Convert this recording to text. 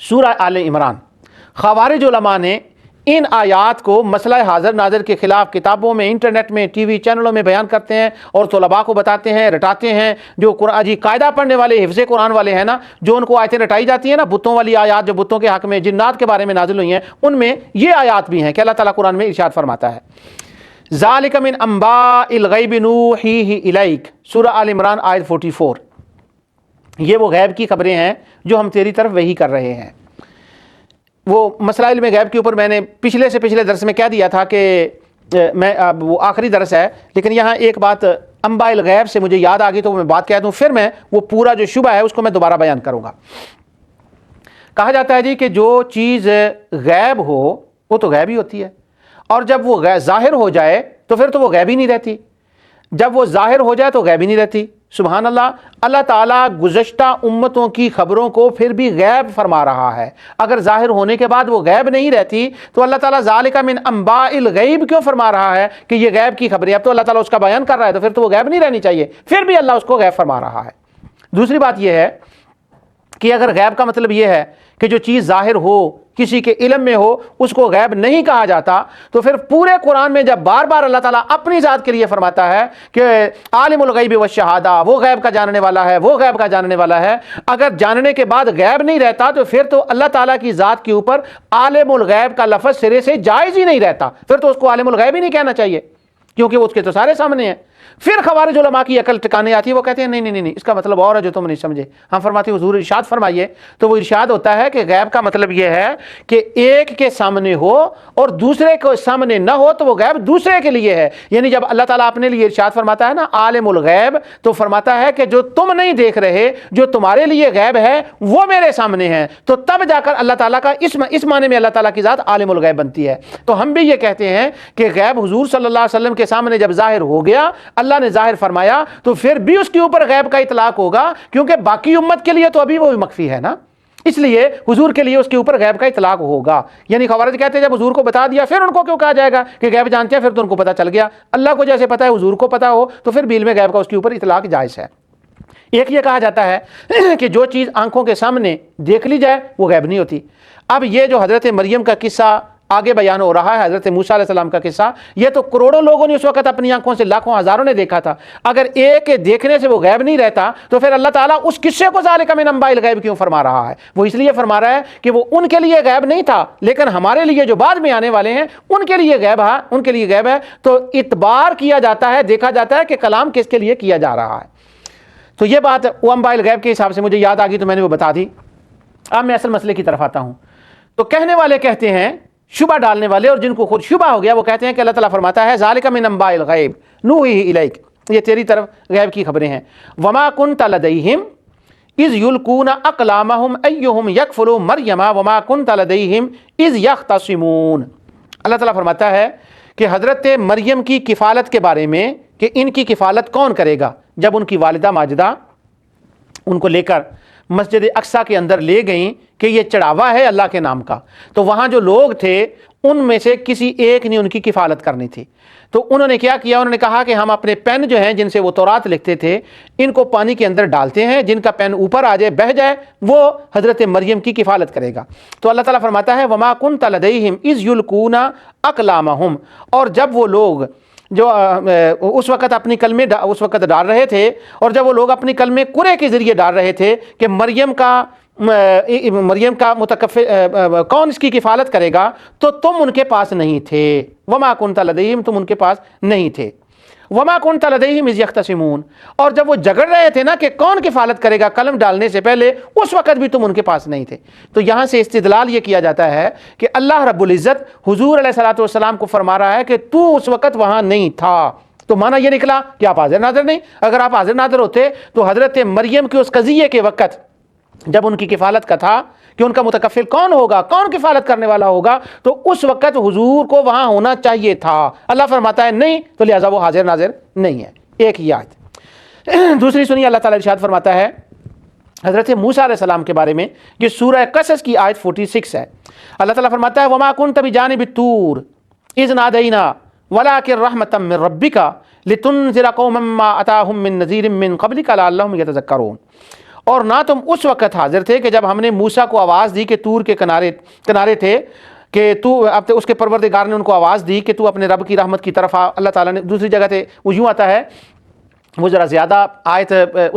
سورہ آل عمران، خوارج علماء نے ان آیات کو مسئلہ حاضر ناظر کے خلاف کتابوں میں، انٹرنیٹ میں، ٹی وی چینلوں میں بیان کرتے ہیں اور طلباء کو بتاتے ہیں، رٹاتے ہیں۔ جو قرآن جی قاعدہ پڑھنے والے، حفظ قرآن والے ہیں نا، جو ان کو آیتیں رٹائی جاتی ہیں نا، بتوں والی آیات جو بتوں کے حق میں، جنات کے بارے میں نازل ہوئی ہیں، ان میں یہ آیات بھی ہیں کہ اللہ تعالیٰ قرآن میں ارشاد فرماتا ہے ذالک من انباء الغیب نوحیہ الیک، سورہ آل عمران آیت 44۔ یہ وہ غیب کی خبریں ہیں جو ہم تیری طرف وحی کر رہے ہیں۔ وہ مسئلہ علم غیب کے اوپر میں نے پچھلے سے پچھلے درس میں کہہ دیا تھا کہ میں وہ آخری درس ہے، لیکن یہاں ایک بات انباء الغیب سے مجھے یاد آ گئی تو میں بات کہہ دوں، پھر میں وہ پورا جو شبہ ہے اس کو میں دوبارہ بیان کروں گا۔ کہا جاتا ہے جی کہ جو چیز غیب ہو وہ تو غیب ہی ہوتی ہے، اور جب وہ ظاہر ہو جائے تو پھر تو وہ غیب ہی نہیں رہتی، جب وہ ظاہر ہو جائے تو غیب ہی نہیں رہتی۔ سبحان اللہ، اللہ تعالیٰ گزشتہ امتوں کی خبروں کو پھر بھی غیب فرما رہا ہے۔ اگر ظاہر ہونے کے بعد وہ غیب نہیں رہتی تو اللہ تعالیٰ ذالک من انباء الغیب کیوں فرما رہا ہے کہ یہ غیب کی خبریں؟ اب تو اللہ تعالیٰ اس کا بیان کر رہا ہے تو پھر تو وہ غیب نہیں رہنی چاہیے، پھر بھی اللہ اس کو غیب فرما رہا ہے۔ دوسری بات یہ ہے کہ اگر غیب کا مطلب یہ ہے کہ جو چیز ظاہر ہو، کسی کے علم میں ہو، اس کو غیب نہیں کہا جاتا، تو پھر پورے قرآن میں جب بار بار اللہ تعالیٰ اپنی ذات کے لیے فرماتا ہے کہ عالم الغیب والشہادہ، وہ غیب کا جاننے والا ہے، وہ غیب کا جاننے والا ہے، اگر جاننے کے بعد غیب نہیں رہتا تو پھر تو اللہ تعالیٰ کی ذات کے اوپر عالم الغیب کا لفظ سرے سے جائز ہی نہیں رہتا، پھر تو اس کو عالم الغیب ہی نہیں کہنا چاہیے، کیونکہ وہ اس کے تو سارے سامنے ہیں۔ پھر خوارج علماء کی عقل ٹکانے آتی ہے، وہ کہتے ہیں نہیں نہیں نہیں، اس کا مطلب اور ہے جو تم نہیں سمجھے۔ ہم فرماتے ہیں حضور ارشاد فرمائیے، تو وہ ارشاد ہوتا ہے کہ غیب کا مطلب یہ ہے کہ ایک کے سامنے ہو اور دوسرے کو سامنے نہ ہو تو وہ غیب دوسرے کے لیے ہے۔ یعنی جب اللہ تعالیٰ اپنے لیے ارشاد فرماتا ہے نا عالم الغیب، تو فرماتا ہے کہ جو تم نہیں دیکھ رہے، جو تمہارے لیے غیب ہے، وہ میرے سامنے ہے، تو تب جا کر اللہ تعالیٰ کا اس معنی میں اللہ تعالیٰ کی ذات عالم الغیب بنتی ہے۔ تو ہم بھی یہ کہتے ہیں کہ غیب حضور صلی اللہ علیہ وسلم کے سامنے جب ظاہر ہو گیا، اللہ نے ظاہر فرمایا، تو پھر بھی اس کے اوپر غیب کا اطلاق ہوگا، کیونکہ باقی امت کے لیے تو ابھی وہ مخفی ہے نا، اس لیے حضور کے لیے اس کے اوپر غیب کا اطلاق ہوگا۔ یعنی خوارج کہتے ہیں جب حضور کو بتا دیا پھر ان کو کیوں کہا جائے گا کہ غیب جانتے ہیں؟ پھر تو ان کو پتا چل گیا، اللہ کو جیسے پتا ہے حضور کو پتا ہو تو پھر بھی علم غیب کا اس کے اوپر اطلاق جائز ہے۔ ایک یہ کہا جاتا ہے کہ جو چیز آنکھوں کے سامنے دیکھ لی جائے وہ غیب نہیں ہوتی۔ اب یہ جو حضرت مریم کا قصہ آگے بیان ہو رہا ہے، حضرت موسیٰ علیہ السلام کا قصہ، یہ تو کروڑوں لوگوں نے اس وقت اپنی آنکھوں سے، لاکھوں ہزاروں نے دیکھا تھا۔ اگر ایک کے دیکھنے سے وہ غیب نہیں رہتا تو پھر اللہ تعالیٰ اس قصے کو ذالک من انباء الغیب کیوں فرما رہا ہے؟ وہ اس لیے فرما رہا ہے کہ وہ ان کے لیے غیب نہیں تھا، لیکن ہمارے لیے جو بعد میں آنے والے ہیں ان کے لیے غیب ہے، ان کے لیے غیب ہے۔ تو اعتبار کیا جاتا ہے، دیکھا جاتا ہے کہ کلام کس کے لیے کیا جا رہا ہے۔ تو یہ بات وہ انباء الغیب کے حساب سے مجھے یاد آ گئی تو میں نے وہ بتا دی۔ اب میں اصل مسئلے کی طرف آتا ہوں۔ تو کہنے والے کہتے ہیں، شبہ ڈالنے والے اور جن کو خود شبہ ہو گیا، وہ کہتے ہیں کہ اللہ تعالیٰ فرماتا ہے ذالک من انباء الغیب نوحیہ الیک، یہ تیری طرف غیب کی خبریں ہیں۔ وما کنت لدیہم اذ یلقون اقلامہم ایہم یکفل مریم وما کنت لدیہم اذ یختصمون۔ اللہ تعالیٰ فرماتا ہے کہ حضرت مریم کی کفالت کے بارے میں کہ ان کی کفالت کون کرے گا، جب ان کی والدہ ماجدہ ان کو لے کر مسجد اقصیٰ کے اندر لے گئیں کہ یہ چڑھاوا ہے اللہ کے نام کا، تو وہاں جو لوگ تھے ان میں سے کسی ایک نے ان کی کفالت کرنی تھی، تو انہوں نے کیا کیا؟ انہوں نے کہا کہ ہم اپنے پین جو ہیں جن سے وہ تورات لکھتے تھے ان کو پانی کے اندر ڈالتے ہیں، جن کا پین اوپر آ جائے، بہہ جائے، وہ حضرت مریم کی کفالت کرے گا۔ تو اللہ تعالیٰ فرماتا ہے وما کنت لدیہم اذ یلقون اقلامہم، اور جب وہ لوگ جو اس وقت اپنی کلمے اس وقت ڈال رہے تھے، اور جب وہ لوگ اپنی کلمے قرے کے ذریعے ڈال رہے تھے کہ مریم کا متکفل کون اس کی کفالت کرے گا، تو تم ان کے پاس نہیں تھے۔ وما کنت لدیہم، تم ان کے پاس نہیں تھے۔ وما کنت لدیہم اذ یختصمون، اور جب وہ جھگڑ رہے تھے نا کہ کون کفالت کرے گا قلم ڈالنے سے پہلے، اس وقت بھی تم ان کے پاس نہیں تھے۔ تو یہاں سے استدلال یہ کیا جاتا ہے کہ اللہ رب العزت حضور علیہ الصلوۃ والسلام کو فرما رہا ہے کہ تو اس وقت وہاں نہیں تھا۔ تو معنی یہ نکلا کہ آپ حاضر ناظر نہیں۔ اگر آپ حاضر ناظر ہوتے تو حضرت مریم کے اس قضیے کے وقت جب ان کی کفالت کا تھا کہ ان کا متکفل کون ہوگا، کون کفالت کرنے والا ہوگا، تو اس وقت حضور کو وہاں ہونا چاہیے تھا۔ اللہ فرماتا ہے نہیں، تو لہٰذا وہ حاضر ناظر نہیں ہے۔ ایک ہی آیت۔ دوسری سنیے، اللہ تعالیٰ ارشاد فرماتا ہے حضرت موسیٰ علیہ السلام کے بارے میں، یہ سورہ قصص کی آیت 46 ہے۔ اللہ تعالیٰ فرماتا ہے وما کنت بجانب الطور اذ نادینا ولکن رحمۃ من ربک لتنذر قوما ما اتاہم من نذیر من قبلک لعلہم یتذکرون۔ اور نہ تم اس وقت حاضر تھے کہ جب ہم نے موسیٰ کو آواز دی کہ طور کے کنارے تھے کہ تو اب اس کے پروردگار نے ان کو آواز دی کہ تو اپنے رب کی رحمت کی طرف آ. اللہ تعالیٰ نے دوسری جگہ تھے وہ یوں آتا ہے، وہ ذرا زیادہ آیت